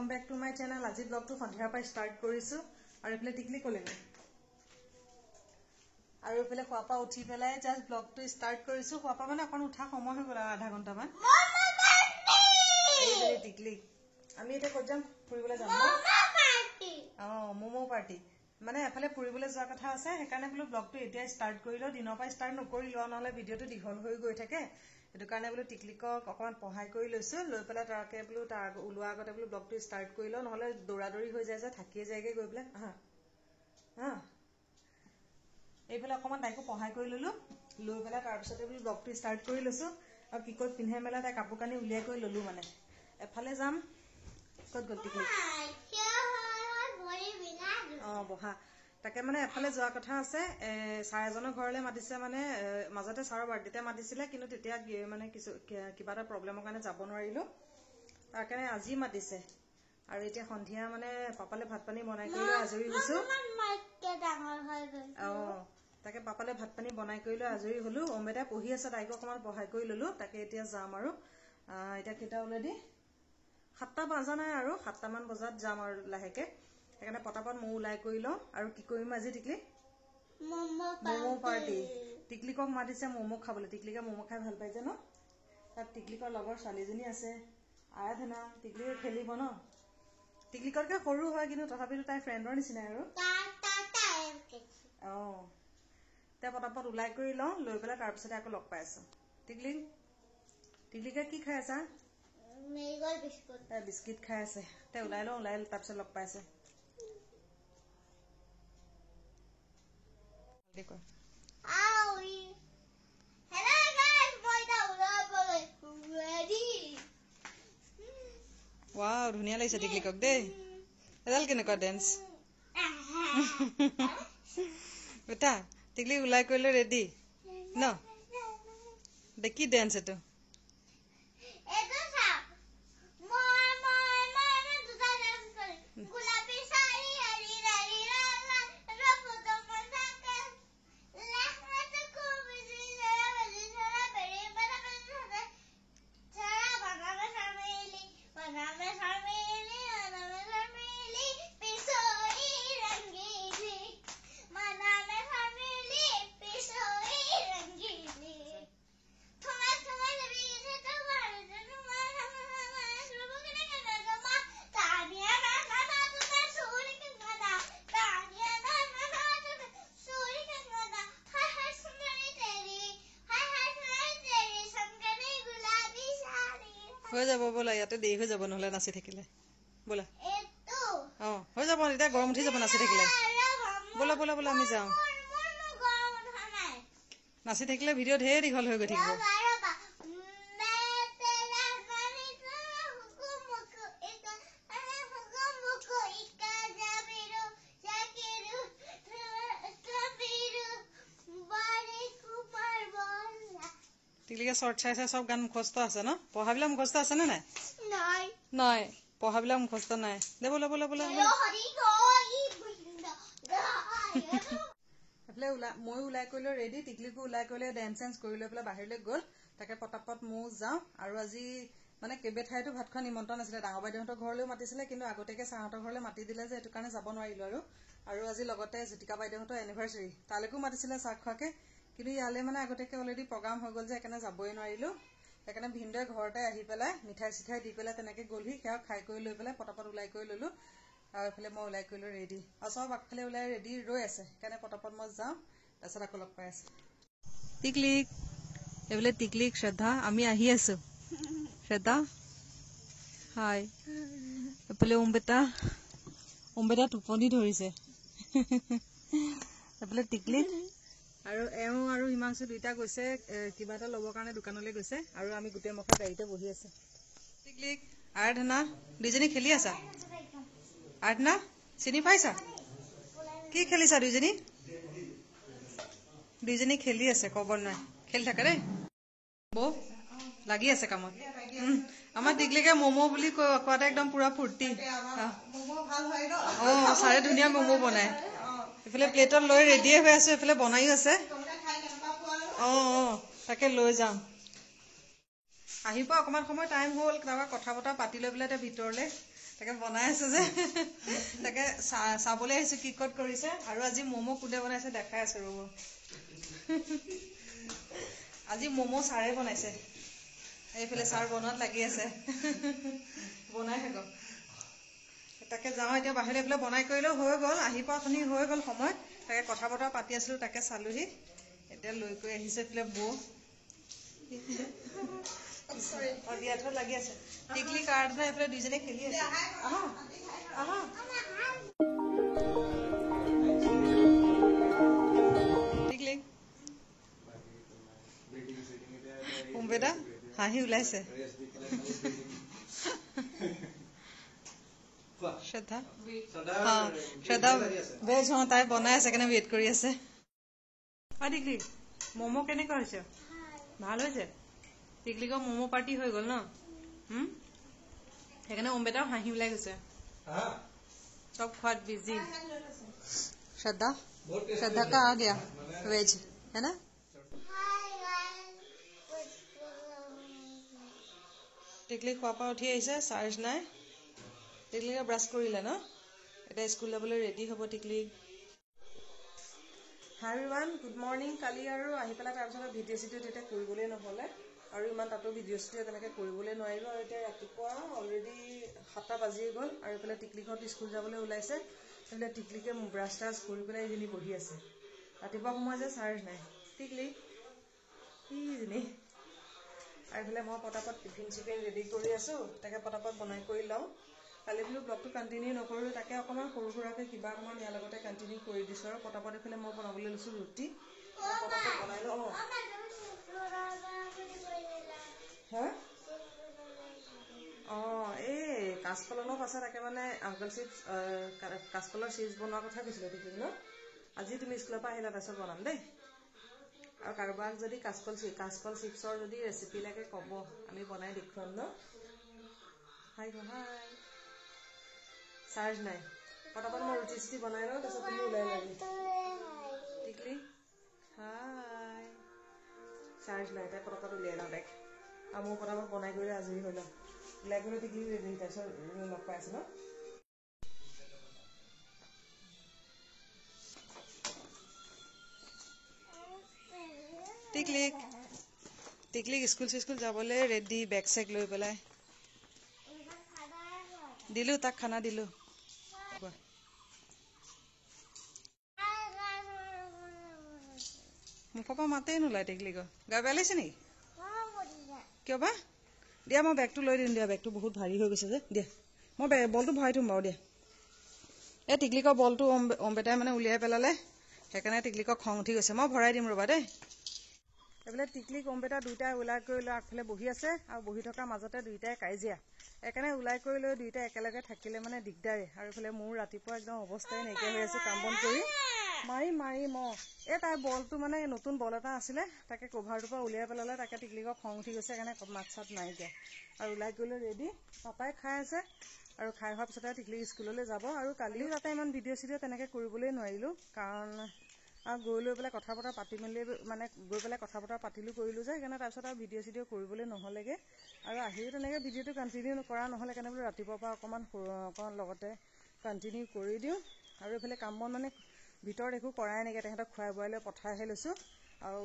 Welcome back to my channel. आज blog तो सन्धियार पर स्टार्ट करिसु और इफाले टिकली कलेनु और इफाले खुआपा उठी पेलाय जस्ट ब्लग तो स्टार्ट करिसु। खुआपा माने अपन उठा समय हो गला आधा घंटा मान। एबेले टिकली आमी एटा कत जाम फुरिबले जाम मोमो पार्टी माने एफाले फुरिबले जा कथा आछे हेकाने बोलो ब्लग तो एटा स्टार्ट करिलो दिনৰ পৰা स्टार्ट नकरिलो नहले ভিডিওটো দীঘল হৈ গৈ থাকে এটো কাৰণে बोलो टिकलिকক অকমান পঢ়াই কৰি লৈছো লৈ পেলা তাকে बोलो তাৰ উলোৱা আগতে बोलो ব্লগ তো স্টাर्ट কৰিলো নহলে দৌৰাদৌৰি হৈ যায় যে থাকিয়ে যায়গে গৈ পেলা হা এইফালে অকমান তাইকো পঢ়াই কৰি ললো লৈ পেলা তাৰ পিছতে बोलो ব্লগ তো স্টাर्ट কৰি লৈছো আৰু কি কত পিনহে মেলা তাই কাপোৰ কানি উলিয়াই কৰি ললো মানে এফালে যাম কত গল টিকলি বহা তাকে মানে এফালে যোৱা কথা আছে ছাৰ এজনৰ ঘৰলে মাতিছে মানে মাজতে ছাৰৰ বাৰ্থডেতে মাতিছিলে কিন্তু তেতিয়া মানে কিছু কিবা এটা প্ৰবলেমৰ কাৰণে যাব নোৱাৰিলো তাৰ কাৰণে আজি মাতিছে আৰু এতিয়া সন্ধিয়া মানে পাপালে ভাত পানী বনাই কৰিলো আজৰি হৈছো তাকে পাপালে ভাত পানী বনাই কৰিলো আজৰি হলো অমেটা পঢ়ি আছে তাইকো অকমান পঢ়াই কৰি ললো তাকে এতিয়া যাম আৰু এটা কেটা অলৰেডি 7টা বাজা নাই আৰু 7টা মান বজাত যাম আৰু লাহেকে এখানে পটাপট মো উলাই কইলো আৰু কি কইম আজি টিকলি মোমো পার্টি টিকলিকক মাতিছে মোমো খাবলে টিকলিকে মোমো খাই ভাল পাই যে ন তাত টিকলিকৰ লগৰ ছোৱালীজনী আছে আৰাধনা টিকলিকে খেলিব ন টিকলিকৰকে সৰু হয় কিন্তু তথাপিতো তাই ফ্ৰেন্ডৰ নিচিনা আৰু তে পটাপট উলাই কৰি লওঁ লৈ পেলা তাৰ পিছতে আকৌ লগ পাই আছো টিকলিকে কি খাই আছা মেগল বিস্কুট বিস্কুট খাই আছে তে উলাই তাৰ পিছত লগ পাই আছে देखो Owie. Hello guys, boy ready. वाव धुनिया लागिছে টিকলিকক দে এডাল কেনেকুৱা ড্যান্স বেটা টিকলি উলাই কইলে ৰেডি ন দেখি ড্যান্স এটো হৈ যাব বলা ইয়াতে দেৰি হৈ যাব নহলে নাচি থাকিলে বলা হৈ যাব এতিয়া গৰম উঠি যাব নাচি থাকিলে বলা বলা বলা আমি যাওঁ নাচি থাকিলে ভিডিও ঢেৰ দীঘল হৈ গৈ থাকিব টিকলিকে শর্ট চাই সব গান মুখস্থ আছে ন পঢ়াবিলা মুখস্থ আছে না নাই নাই পঢ়াবিলা মুখস্থ নাই দে বলা বলা বলা এফলে মই উলাই কইলো ৰেডি টিকলিকো উলাই কইলে ডান্স ডান্স কৰি লৈ পেলা বাহিৰলৈ গল তাকে পটাপট মো যাও আৰু আজি মানে কেবে ঠাইটো ভাত খোৱা নিমন্ত্ৰণ আছিল ডাঙৰ বাইদেউহঁতৰ ঘৰলৈ মাতিছিলে কিন্তু আগতেকে ছাৰহঁতৰ ঘৰলৈ মাতি দিলে যে এটো কাৰণে যাব নোৱাৰিলো আৰু আজি লগতে জ্যোতিকা বাইদেউহঁতৰ এনিভাৰ্সাৰি তালৈকো মাতিছিলে চাহ খোৱাকে কিন্তু ইয়ালে মানে আগতেকে অলৰেডি প্ৰগ্ৰাম হৈ গল যে একানে যাবই নোৱাৰিলো একানে ভিনদে ঘৰতে আহি পেলাই মিঠাই সিঠাই দি পেলাই তেনেকে গলহি খেয়া খাই কৰি লৈ পেলাই পটাপট উলাই কৰি ললো আৰু এফালে মই উলাই কৰিলো ৰেডি আৰু সব আগফালে উলাই ৰেডি ৰৈ আছে কাৰণে পটাপট মই যাওঁ তাৰছত আকৌ লগ পাই আছে টিকলিক এফালে টিকলিক শ্ৰদ্ধা আমি আহি আছো শ্ৰদ্ধা হাই এফালে ওমবেটা টোপনি ধৰিছে এফালে টিকলিক আৰু এও আৰু হিমাংশু দুইটা গৈছে কিবা এটা লবৰ কাৰণে দোকানলৈ গৈছে আৰু আমি গুটে মখা গাড়ীতে বহি আছে টিকলিক আৰাধনা দুজনী খেলি আছা আৰাধনা চিনি পাইছা কি খেলিছা দুজনী খেলি আছে কবৰ নাই খেলি থাকে দেই বৌ লাগি আছে কামত আমাৰ টিকলিকে মোমো বুলি কোৱাতে একদম পুৰা ফুৰ্তি চাৰে ধুনীয়া মোমো বনায় এফালে প্লেটত লৈ ৰেডিয়ে হৈ আছে এফালে বনাইও আছে তাকে লৈ যাম আহিব অকমান সময় টাইম হল তাবা কথা বতা পাতি লৈ পেলাই ভিতৰলে তাকে বনাই আছে যে তাকে চাবলৈ আহিছো কি ক'ত কৰিছে আৰু আজি ম'ম' কোনে বনাইছে দেখাই আছো ৰ'ব আজি ম'ম' ছাৰে বনাইছে এইফালে ছাৰ বনোৱাত লাগি আছে বনাই থাকক তাকে যাওঁ এতিয়া বাহিৰত এইফালে বনাই কৰিলেও হৈ গ'ল আহি পোৱাখিনি হৈ গ'ল সময় তাকে কথা বতৰা পাতি আছিলোঁ তাকে চালোহি এতিয়া লৈ কৰি আহিছে এইফালে বৌ দিয়াত লাগি আছে টিকলি কাৰ্ড এইফালে দুইজনে খেলি আছে আহা আহা টিকলি বেটা হাঁহি ওলাইছে শ্ৰদ্ধা শ্ৰদ্ধা ভেজ তাই বনাই আছে কাৰণে ৱেইট কৰি আছে টিকলি ম'ম' কেনেকুৱা হৈছে ভাল হৈছে টিকলিকৰ ম'ম' পাৰ্টি হৈ গ'ল ন সেইকাৰণে বেটাও হাঁহি ওলাই গৈছে চব খোৱাত বিজি श्रद्धा श्रद्धा का आ गया वेज है ना टिकली खुआ पा उठी आइसे चार्ज নাই टिकलिके ब्राश কৰিলে ন এটা স্কুল যাবলৈ ৰেডি হ'ব টিকলি হাই এভৰিৱান গুড মৰ্নিং কালি আৰু আহি পেলাই তাৰপিছত ভিডিঅ' চিডিঅ' তেতিয়া কৰিবলৈ নহ'লে আৰু ইমান তাতো ভিডিঅ' চিডিঅ' তেনেকৈ কৰিবলৈ নোৱাৰিলোঁ আৰু এতিয়া ৰাতিপুৱা অলৰেডি 7টা বাজিয়ে গ'ল আৰু এইফালে টিকলিহঁত স্কুল যাবলৈ ওলাইছে এইফালে টিকলিকে ব্ৰাছ ট্ৰাছ কৰি পেলাই এইজনী বহি আছে ৰাতিপুৱা সময় যে চাৰ্জ নাই টিকলি ইজনী আৰু এইফালে মই পটাপট টিফিন চিফিন ৰেডি কৰি আছোঁ তাকে পটাপট বনাই কৰি লওঁ কালি বোলো ব্লগটো কণ্টিনিউ নকৰোঁ তাকে অকণমান সৰু সুৰাকৈ কিবা অকণমান ইয়াৰ লগতে কণ্টিনিউ কৰি দিছোঁ আৰু পটাপট এইফালে মই বনাবলৈ লৈছোঁ ৰুটি পটাপট বনাই লওঁ হা অঁ এই কাঁচকলনৰ পাছত তাকে মানে আংকল চিপছ কাঁচকলৰ চিপছ বনোৱাৰ কথা কৈছিলোঁ টিকলি ন আজি তুমি স্কুলৰ পৰা আহিলা তাৰপিছত বনাম দেই আৰু কাৰোবাক যদি কাঁচকল চিপছৰ যদি ৰেচিপি লাগে ক'ব আমি বনাই দেখুৱাম ন হাই হাই চাৰ্জ নাই পটাপট মই ৰুটি চুটি বনাই লওঁ তাৰপিছত তুমি ওলাই লাগি টিকলি হাই চাৰ্জ নাই তাই পটাপট উলিয়াই লওঁ তাইক আৰু মই পটাপট বনাই কৰি আজৰি হৈ লওঁ ওলাই কৰি টিকলি ৰেডি তাৰপিছত লগ পাই আছে ন টিকলিক স্কুল যাবলৈ ৰেডি বেগ চেগ লৈ পেলাই দিলোঁ তাক খানা দিলোঁ মুখৰ পৰা মাতেই নোলায় টিকলিকৰ গা বেয়া লাগিছে নেকি কিয় বা দিয়া মই বেগটো লৈ দিম দিয়া বেগটো বহুত ভাৰী হৈ গৈছে যে দিয়া মই বলটো ভৰাই থ'ম বাৰু দিয়া এই টিকলিকৰ বলটো বেটাই মানে উলিয়াই পেলালে সেইকাৰণে টিকলিকৰ খং উঠি গৈছে মই ভৰাই দিম ৰ'বা দেই এইফালে টিকলি কম্পিউটাৰ দুইটাই ওলাই কৰি লৈ আগফালে বহি আছে আৰু বহি থকাৰ মাজতে দুইটাই কাজিয়া সেইকাৰণে ওলাই কৰি লৈ দুইটাই একেলগে থাকিলে মানে দিগদাৰে আৰু এইফালে মোৰ ৰাতিপুৱা একদম অৱস্থাই নাইকিয়া হৈ আছে কাম বন কৰি মাৰি এই তাইৰ বলটো মানে নতুন বল এটা আছিলে তাকে কভাৰটোৰ পৰা উলিয়াই পেলালে তাকে টিকলিকৰ খং উঠি গৈছে সেইকাৰণে মাত চাত নাইকিয়া আৰু ওলাই কৰি লৈ ৰেডি পাপাই খাই আছে আৰু খাই হোৱাৰ পিছতে টিকলি স্কুললৈ যাব আৰু কালিও তাতে ইমান ভিডিঅ' চিডিঅ' তেনেকৈ কৰিবলৈ নোৱাৰিলোঁ কাৰণ আৰু গৈ লৈ পেলাই কথা বতৰা পাতি মেলি মানে গৈ পেলাই কথা বতৰা পাতিলোঁ কৰিলোঁ যে সেইকাৰণে তাৰপিছত আৰু ভিডিঅ' চিডিঅ' কৰিবলৈ নহ'লেগৈ আৰু আহিও তেনেকৈ ভিডিঅ'টো কণ্টিনিউ কৰা নহ'লে সেইকাৰণে বোলো ৰাতিপুৱাৰ পৰা অকণমান লগতে কণ্টিনিউ কৰি দিওঁ আৰু এইফালে কাম বন মানে ভিতৰত একো কৰাই নাইকিয়া তেহেঁতক খুৱাই বোৱাই লৈ পঠাইহে লৈছোঁ আৰু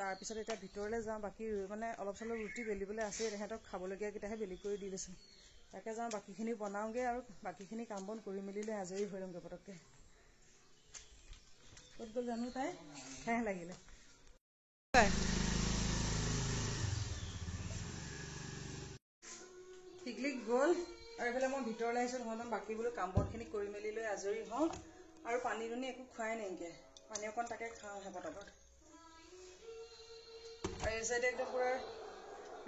তাৰপিছত এতিয়া ভিতৰলৈ যাওঁ বাকী মানে অলপ চলপ ৰুটি বেলিবলৈ আছেই তেহেঁতক খাবলগীয়াকেইটাহে বেলি কৰি দি লৈছোঁ তাকে যাওঁ বাকীখিনি বনাওঁগৈ আৰু বাকীখিনি কাম বন কৰি মেলি লৈ আজৰি হৈ লওঁগৈ পটককৈ ক'ত গ'ল জানো তাই খেহ লাগিলে টিকলিক গ'ল আৰু এইফালে মই ভিতৰলৈ আহিছোঁ নহ'লে বাকী বোলো কাম বনখিনি কৰি মেলি লৈ আজৰি হওঁ আৰু পানী দুনি একো খোৱাই নাইকিয়া পানী অকণ তাকে খাওঁহে পটাপট আৰু এই চাইডে একদম পূৰা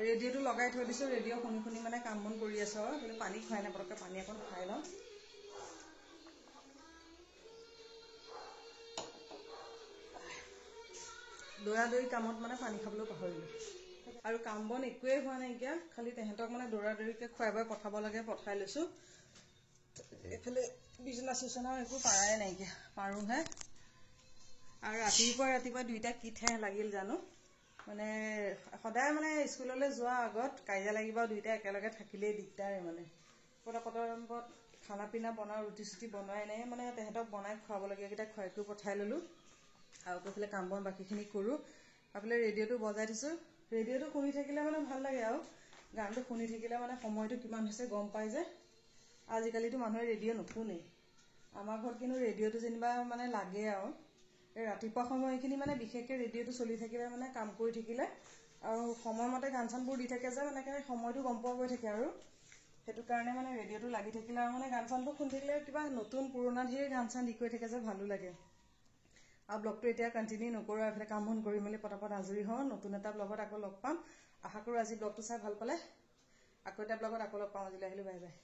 ৰেডিঅ'টো লগাই থৈ দিছোঁ ৰেডিঅ' শুনি মানে কাম বন কৰি আছোঁ আৰু কিন্তু পানী খুৱাই নাই পটককৈ পানী অকণ খাই লওঁ দৌৰা কামত মানে পানী খাবলৈ পাহৰিলোঁ আৰু কাম বন একোৱেই হোৱা নাইকিয়া খালি তেহেঁতক মানে দৌৰাকৈ খুৱাই বুৱাই পঠাব লাগে পঠাই লৈছোঁ এইফালে বিছনা চিছনা একো পাৰাই নাইকিয়া পাৰোঁহে আৰু ৰাতিপুৱা দুইটা কি ঠেহ লাগিল জানো মানে সদায় মানে স্কুললৈ যোৱাৰ আগত কাজিয়া লাগিব দুইটা একেলগে থাকিলেই দিগদাৰে মানে পটাপট খানা পিনা বনাওঁ, ৰুটি চুটি বনোৱাই নাই, মানে তেহেঁতক বনাই খুৱাবলগীয়াকেইটা খুৱাই কৰি পঠাই ল'লোঁ আৰু এইফালে কাম বন বাকীখিনি কৰোঁ। এইফালে ৰেডিঅ'টো বজাই থৈছোঁ। ৰেডিঅ'টো শুনি থাকিলে মানে ভাল লাগে আৰু গানটো শুনি থাকিলে মানে সময়টো কিমান হৈছে গম পায় যে। আজিকালিতো মানুহে ৰেডিঅ' নুশুনেই, আমাৰ ঘৰত কিন্তু ৰেডিঅ'টো যেনিবা মানে লাগে আৰু এই ৰাতিপুৱা সময়খিনি মানে বিশেষকৈ ৰেডিঅ'টো চলি থাকিলে মানে কাম কৰি থাকিলে আৰু সময়মতে গান চানবোৰ দি থাকে যে মানে সময়টো গম পোৱা গৈ থাকে আৰু সেইটো কাৰণে মানে ৰেডিঅ'টো লাগি থাকিলে আৰু মানে গান চানবোৰ শুনি থাকিলে কিবা নতুন পুৰণা ধেৰ গান চান দি কৰি থাকে যে ভালো লাগে। আৰু ব্লগটো এতিয়া কণ্টিনিউ নকৰোঁ, এইফালে কাম বন কৰি মেলি পটাপট আজৰি হওঁ, নতুন এটা ব্লগত আকৌ লগ পাম। আশা কৰোঁ আজি ব্লগটো চাই ভাল পালে। আকৌ এটা ব্লগত আকৌ লগ পাম। আজিলৈ আহিলোঁ, বাই বাই।